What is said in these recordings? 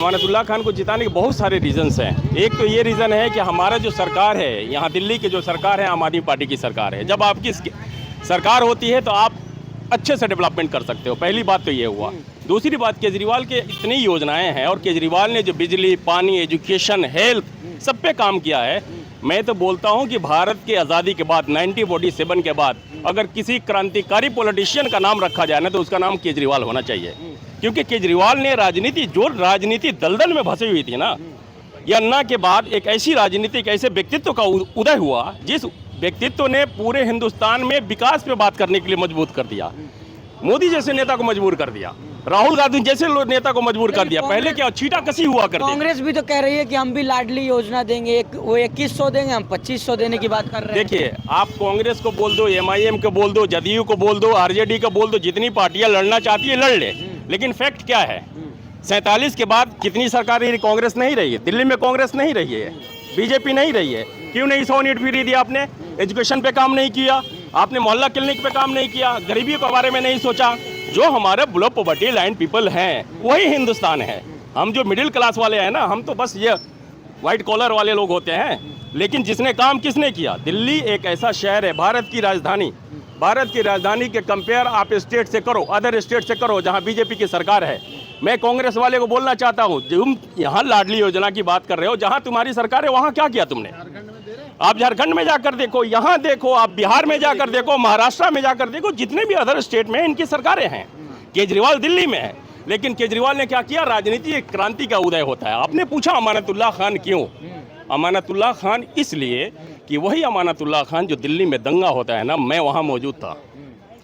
अमानतुल्लाह खान को जिताने के बहुत सारे रीजंस हैं। एक तो ये रीज़न है कि हमारा जो सरकार है, यहाँ दिल्ली की जो सरकार है आम आदमी पार्टी की सरकार है। जब आपकी सरकार होती है तो आप अच्छे से डेवलपमेंट कर सकते हो। पहली बात तो ये हुआ। दूसरी बात, केजरीवाल के इतनी योजनाएं हैं और केजरीवाल ने जो बिजली, पानी, एजुकेशन, हेल्थ सब पे काम किया है। मैं तो बोलता हूं कि भारत की आज़ादी के बाद 1947 के बाद अगर किसी क्रांतिकारी पॉलिटिशियन का नाम रखा जाए ना तो उसका नाम केजरीवाल होना चाहिए। क्योंकि केजरीवाल ने राजनीति दलदल में फंसी हुई थी ना, ये अन्ना के बाद एक ऐसी राजनीति, एक ऐसे व्यक्तित्व का उदय हुआ जिस व्यक्तित्व ने पूरे हिंदुस्तान में विकास पे बात करने के लिए मजबूर कर दिया। मोदी जैसे नेता को मजबूर कर दिया, राहुल गांधी जैसे नेता को मजबूर कर दिया। पहले क्या छीटा कसी हुआ करती। कांग्रेस भी तो कह रही है कि हम भी लाडली योजना देंगे, वो 2100 देंगे, हम 2500 देने की बात कर रहे हैं। देखिए, आप कांग्रेस को बोल दो, MIM को बोल दो, जदयू को बोल दो, RJD को बोल दो, जितनी पार्टियां लड़ना चाहती है लड़ ले, लेकिन फैक्ट क्या है? 47 के बाद कितनी सरकारें कांग्रेस नहीं रही है। दिल्ली में कांग्रेस नहीं रही है, बीजेपी नहीं रही है। क्यों नहीं 100 यूनिट फ्री दिया आपने? एजुकेशन पे काम नहीं किया आपने, मोहल्ला क्लिनिक पे काम नहीं किया, गरीबी के बारे में नहीं सोचा। जो हमारे बिलो पॉवर्टी लाइन पीपल हैं वही हिंदुस्तान है। हम जो मिडिल क्लास वाले हैं ना, हम तो बस ये वाइट कॉलर वाले लोग होते हैं। लेकिन जिसने काम किसने किया? दिल्ली एक ऐसा शहर है, भारत की राजधानी के कंपेयर आप स्टेट से करो, अदर स्टेट से करो जहां बीजेपी की सरकार है। मैं कांग्रेस वाले को बोलना चाहता हूं, तुम यहाँ लाडली योजना की बात कर रहे हो, जहां तुम्हारी सरकार है वहां क्या किया तुमने? आप झारखंड में जाकर देखो, यहाँ देखो, आप बिहार में जाकर देखो, महाराष्ट्र में जाकर देखो, जितने भी अदर स्टेट में इनकी सरकारें हैं। केजरीवाल दिल्ली में है, लेकिन केजरीवाल ने क्या किया? राजनीति एक क्रांति का उदय होता है। आपने पूछा अमानतुल्लाह खान क्यों? अमानतुल्लाह खान इसलिए कि वही अमानतुल्लाह खान जो दिल्ली में दंगा होता है ना, मैं वहाँ मौजूद था।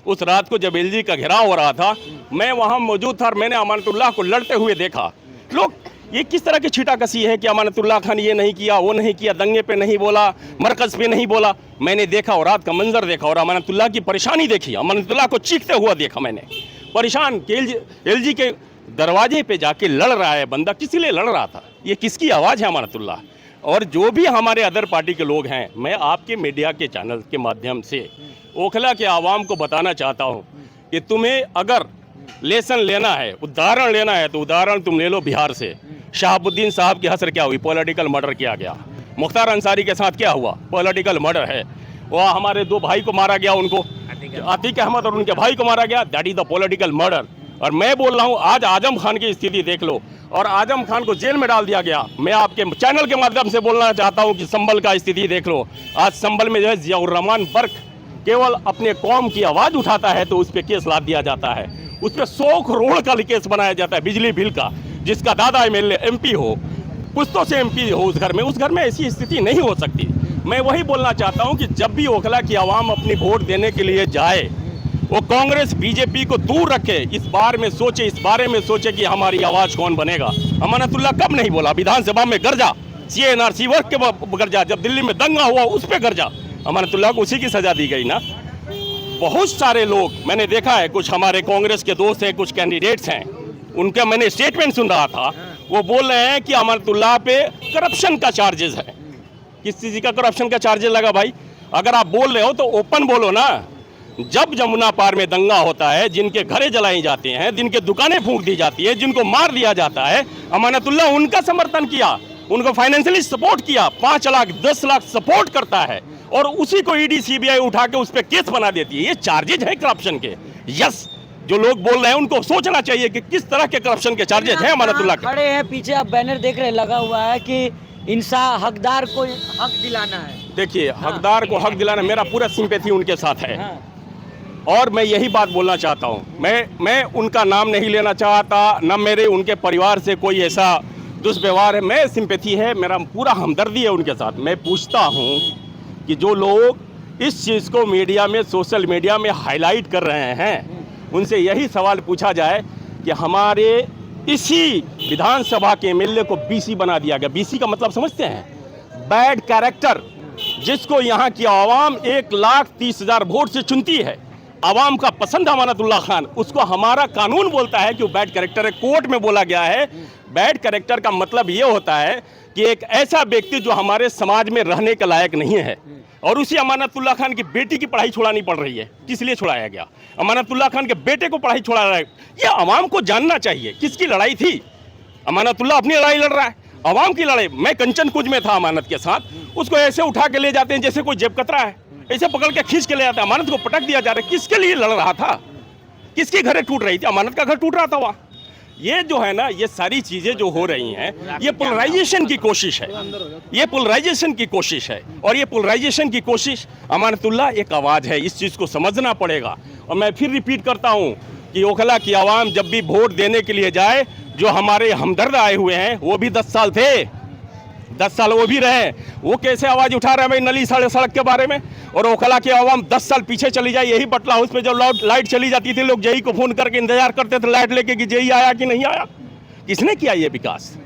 उस रात को जब एलजी का घेराव हो रहा था, मैं वहाँ मौजूद था और मैंने अमानतुल्लाह को लड़ते हुए देखा। लोग ये किस तरह की छीटाकसी है कि अमानतुल्लाह खान ये नहीं किया, वो नहीं किया, दंगे पे नहीं बोला, मरकज़ पे नहीं बोला। मैंने देखा और रात का मंजर देखा और अमानतुल्लाह की परेशानी देखी, अमानतुल्लाह को चीखते हुआ देखा मैंने। परेशान एलजी के दरवाजे पे जाके लड़ रहा है बंदा। किस लिए लड़ रहा था? ये किसकी आवाज़ है? अमानतुल्लाह। और जो भी हमारे अदर पार्टी के लोग हैं, मैं आपके मीडिया के चैनल के माध्यम से ओखला के आवाम को बताना चाहता हूँ कि तुम्हें अगर लेसन लेना है, उदाहरण लेना है, तो उदाहरण तुम ले लो बिहार से। शहाबुद्दीन साहब की हसर क्या हुई? पॉलिटिकल मर्डर किया गया। मुख्तार अंसारी के साथ क्या हुआ? पॉलिटिकल मर्डर है। वह हमारे 2 भाई को मारा गया, उनको अतीक अहमद और उनके भाई को मारा गया। That is the political murder. और मैं बोल रहा हूँ, आज आजम खान की स्थिति देख लो, और आजम खान को जेल में डाल दिया गया। मैं आपके चैनल के माध्यम से बोलना चाहता हूँ कि संभल का स्थिति देख लो। आज संभल में जो है जियाउर रहमान बर्क केवल अपने कौम की आवाज़ उठाता है तो उस पर केस लाद दिया जाता है। उस पर 100 करोड़ का केस बनाया जाता है बिजली बिल का, जिसका दादा MLA MP हो, पुश्तों से MP हो उस घर में ऐसी स्थिति नहीं हो सकती। मैं वही बोलना चाहता हूं कि जब भी ओखला की आवाम अपनी वोट देने के लिए जाए, वो कांग्रेस बीजेपी को दूर रखे, इस बारे में सोचे कि हमारी आवाज़ कौन बनेगा। अमानतुल्लाह कब नहीं बोला? विधानसभा में गरजा, CNRC वर्क के गरजा, जब दिल्ली में दंगा हुआ उस पर गरजा। अमानतुल्लाह को उसी की सजा दी गई ना। बहुत सारे लोग मैंने देखा है, कुछ हमारे कांग्रेस के दोस्त हैं, कुछ कैंडिडेट्स हैं, उनका मैंने स्टेटमेंट सुन रहा था, वो बोल रहे हैं कि अमानतुल्लाह पे करप्शन का चार्जेस है। किस चीज़ का करप्शन का चार्जेस लगा भाई? अगर आप बोल रहे हो तो ओपन बोलो ना। जब जमुना पार में दंगा होता है, जिनके घरे जलाई जाते हैं, जिनके दुकानें फूंक दी जाती है, जिनको मार दिया जाता है, अमानतुल्लाह उनका समर्थन किया, उनको फाइनेंशियली सपोर्ट किया, 5 लाख 10 लाख सपोर्ट करता है, और उसी को ED CBI उठा के उस पर केस बना देती है। ये चार्जेज है करप्शन के। यस, जो लोग बोल रहे हैं उनको सोचना चाहिए कि किस तरह के करप्शन के चार्जेज हैं अमानतुल्लाह के। खड़े हैं पीछे, आप बैनर देख रहे हैं, लगा हुआ है कि इंसान हकदार को हक दिलाना है। देखिए, हकदार को हक दिलाना, मेरा पूरा सिंपैथी उनके साथ है। और मैं यही बात बोलना चाहता हूँ, मैं उनका नाम नहीं लेना चाहता, न मेरे उनके परिवार से कोई ऐसा दुष्व्यवहार है। मैं सिंपैथी है, मेरा पूरा हमदर्दी है उनके साथ। मैं पूछता हूँ कि जो लोग इस चीज़ को मीडिया में, सोशल मीडिया में हाईलाइट कर रहे हैं, उनसे यही सवाल पूछा जाए कि हमारे इसी विधानसभा के MLA को BC बना दिया गया। BC का मतलब समझते हैं? Bad character. जिसको यहाँ की आवाम 1,30,000 वोट से चुनती है, आवाम का पसंद अमानतुल्लाह खान, उसको हमारा कानून बोलता है कि वो बैड कैरेक्टर है। कोर्ट में बोला गया है, बैड कैरेक्टर का मतलब ये होता है कि एक ऐसा व्यक्ति जो हमारे समाज में रहने के लायक नहीं है। और उसी अमानतुल्लाह खान की बेटी की पढ़ाई छुड़ानी पड़ रही है। किस लिए छुड़ाया गया? अमानतुल्लाह खान के बेटे को पढ़ाई छुड़ा रहा है। ये आवाम को जानना चाहिए किसकी लड़ाई थी। अमानतुल्लाह अपनी लड़ाई लड़ रहा है, अवाम की लड़ाई। मैं कंचन कुंज में था अमानत के साथ, उसको ऐसे उठा के ले जाते हैं जैसे कोई जेब कतरा है, ऐसे पकड़ के खींच के ले जाते हैं, अमानत को पटक दिया जा रहा है। किसके लिए लड़ रहा था, किसके घर टूट रही थी? अमानत का घर टूट रहा था वहाँ। ये जो है ना, ये सारी चीजें जो हो रही हैं, ये पोलराइजेशन की कोशिश है, ये पोलराइजेशन की कोशिश है। और ये पोलराइजेशन की कोशिश, अमानतुल्लाह एक आवाज़ है, इस चीज़ को समझना पड़ेगा। और मैं फिर रिपीट करता हूँ कि ओखला की आवाम जब भी वोट देने के लिए जाए, जो हमारे हमदर्द आए हुए हैं वो भी 10 साल थे, 10 साल वो भी रहे, वो कैसे आवाज़ उठा रहे हैं भाई नली सड़क के बारे में। और ओखला की आवाम 10 साल पीछे चली जाए, यही बटला हाउस पे जब लाइट चली जाती थी, लोग जेई को फोन करके इंतजार करते थे लाइट लेके कि जेई आया कि नहीं आया। किसने किया ये विकास?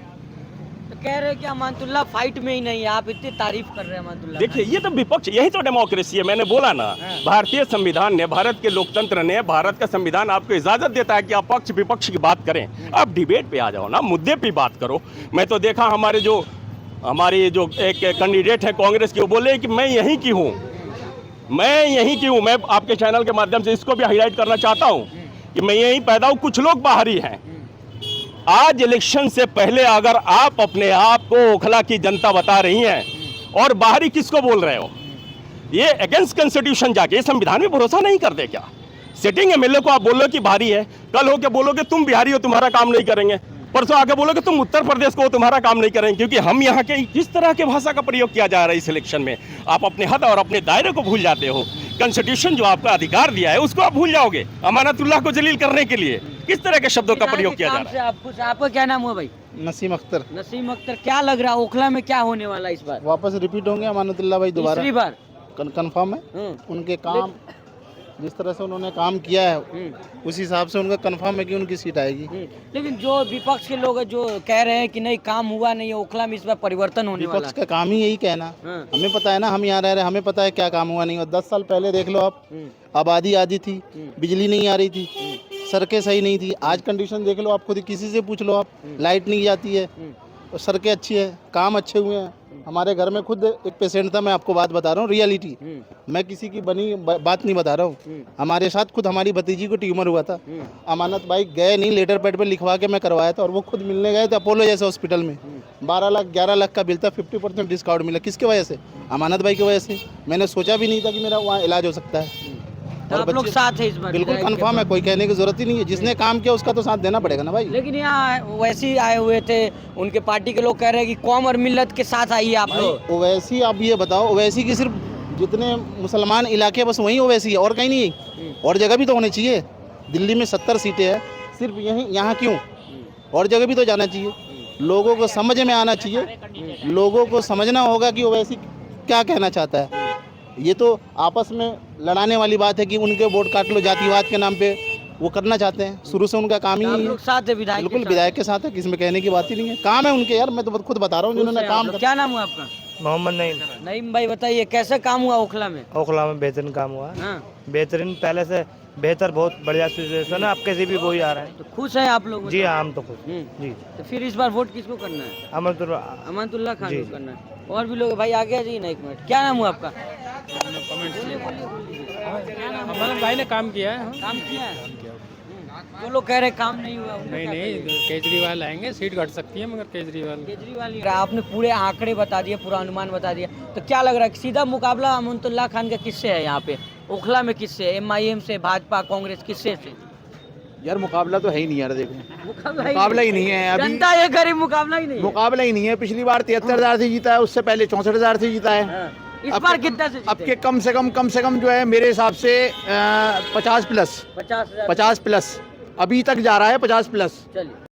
तो कह रहे हैं कि अमानतुल्लाह फाइट में ही नहीं है, आप इतनी तारीफ कर रहे हैं अमानतुल्लाह। देखिए, ये तो विपक्ष, यही तो डेमोक्रेसी है। मैंने बोला ना, भारतीय संविधान ने, भारत के लोकतंत्र ने, भारत का संविधान आपको इजाजत देता है कि आप पक्ष विपक्ष की बात करें। आप डिबेट पे आ जाओ ना, मुद्दे पे बात करो। मैं तो देखा हमारे जो एक कैंडिडेट है कांग्रेस के, वो बोले कि मैं यहीं की हूँ, मैं यहीं की हूँ। मैं आपके चैनल के माध्यम से इसको भी हाईलाइट करना चाहता हूँ कि मैं यहीं पैदा हूँ, कुछ लोग बाहरी हैं। आज इलेक्शन से पहले अगर आप अपने आप को ओखला की जनता बता रही हैं और बाहरी किसको बोल रहे हो, ये अगेंस्ट कॉन्स्टिट्यूशन जाके, ये संविधान में भरोसा नहीं करते क्या? सिटिंग एमएलए को आप बोलो कि बाहरी है, कल हो के बोलोगे तुम बिहारी हो, तुम्हारा काम नहीं करेंगे, परसों आके बोलोगे तुम उत्तर प्रदेश को, तुम्हारा काम नहीं करेंगे। क्योंकि हम यहाँ के, किस तरह के भाषा का प्रयोग किया जा रहा है इस इलेक्शन में, आप अपने हद और अपने दायरे को भूल जाते हो। कॉन्स्टिट्यूशन जो आपका अधिकार दिया है उसको आप भूल जाओगे अमानतुल्लाह को जलील करने के लिए। किस तरह के शब्दों का प्रयोग किया जा रहा है? आपका क्या नाम हुआ भाई? नसीम अख्तर। नसीम अख्तर, क्या लग रहा है ओखला में क्या होने वाला इस बार? वापस रिपीट होंगे अमानतुल्लाह भाई दोबारा, तीसरी बार कंफर्म है। उनके काम, जिस तरह से उन्होंने काम किया है उस हिसाब से उनका कंफर्म है कि उनकी सीट आएगी। लेकिन जो विपक्ष के लोग हैं जो कह रहे हैं कि नहीं काम हुआ नहीं है, ओखला में इस बार परिवर्तन होने वाला विपक्ष का काम ही यही कहना। हमें पता है ना, हम यहाँ रह रहे हैं, हमें पता है क्या काम हुआ नहीं हुआ। 10 साल पहले देख लो आप, आबादी आधी थी, बिजली नहीं आ रही थी, सड़कें सही नहीं थी। आज कंडीशन देख लो आप, खुद किसी से पूछ लो आप, लाइट नहीं जाती है, सड़कें अच्छी है, काम अच्छे हुए हैं। हमारे घर में खुद एक पेशेंट था, मैं आपको बात बता रहा हूँ रियलिटी, मैं किसी की बनी बात नहीं बता रहा हूँ। हमारे साथ खुद हमारी भतीजी को ट्यूमर हुआ था, अमानत भाई गए नहीं, लेटर पैड पे लिखवा के मैं करवाया था, और वो खुद मिलने गए थे अपोलो जैसे हॉस्पिटल में। 12 लाख 11 लाख का बिल था, 50% डिस्काउंट मिला। किसकी वजह से? अमानत भाई की वजह से। मैंने सोचा भी नहीं था कि मेरा वहाँ इलाज हो सकता है। और आप लोग साथ है इस बार? बिल्कुल कंफर्म है, कोई कहने की जरूरत ही नहीं है। जिसने काम किया उसका तो साथ देना पड़ेगा ना भाई। लेकिन यहाँ वैसे ही आए हुए थे, उनके पार्टी के लोग कह रहे हैं कि कौम और मिल्लत के साथ आइए आप लोग। ओवैसी, आप ये बताओ, ओवैसी की सिर्फ जितने मुसलमान इलाके बस वहीं ओवैसी है, और कहीं नहीं है। और जगह भी तो होनी चाहिए। दिल्ली में 70 सीटें हैं, सिर्फ यहीं यहाँ क्यों? और जगह भी तो जाना चाहिए। लोगों को समझ में आना चाहिए, लोगों को समझना होगा कि ओवैसी क्या कहना चाहता है। ये तो आपस में लड़ाने वाली बात है कि उनके वोट काट लो जातिवाद के नाम पे, वो करना चाहते हैं। शुरू से उनका काम ही है, बिल्कुल विधायक के साथ है, किसी में कहने की बात ही नहीं है। काम है उनके यार, मैं तो खुद बता रहा हूँ जिन्होंने काम। क्या नाम हुआ आपका? मोहम्मद नईम। नईम भाई बताइए कैसे काम हुआ ओखला में? ओखला में बेहतरीन काम हुआ। बेहतरीन, पहले से बेहतर, बहुत बढ़िया सिचुएशन है। अब कैसे भी कोई आ रहा है तो खुश हैं आप लोग? जी हाँ, हम तो खुश जी। तो फिर इस बार वोट किसको करना है? अमानतुल्लाह खान को करना है। और भी लोग भाई आगे जी ना, एक मिनट, क्या नाम हुआ आपका? अमन भाई ने काम किया है। काम किया है। तो लोग कह रहे काम नहीं हुआ। नहीं, केजरीवाल आएंगे, सीट घट सकती है, मगर केजरीवाल ही। आपने पूरे आंकड़े बता दिए, पूरा अनुमान बता दिया, तो क्या लग रहा है सीधा मुकाबला अमानतुल्लाह खान का किससे है यहाँ पे ओखला में? किससे? MIM से, भाजपा, कांग्रेस, किससे से? यार मुकाबला तो है ही नहीं यार, देखो मुकाबला ही नहीं है। अभी जनता ये गरीब, मुकाबला ही नहीं है। मुकाबला ही नहीं है। पिछली बार 73,000 से जीता है, उससे पहले 64,000 से जीता है। इस बार कितना से? अब के कम से कम जो है मेरे हिसाब से 50 प्लस, 50 प्लस अभी तक जा रहा है, 50 प्लस। चलिए।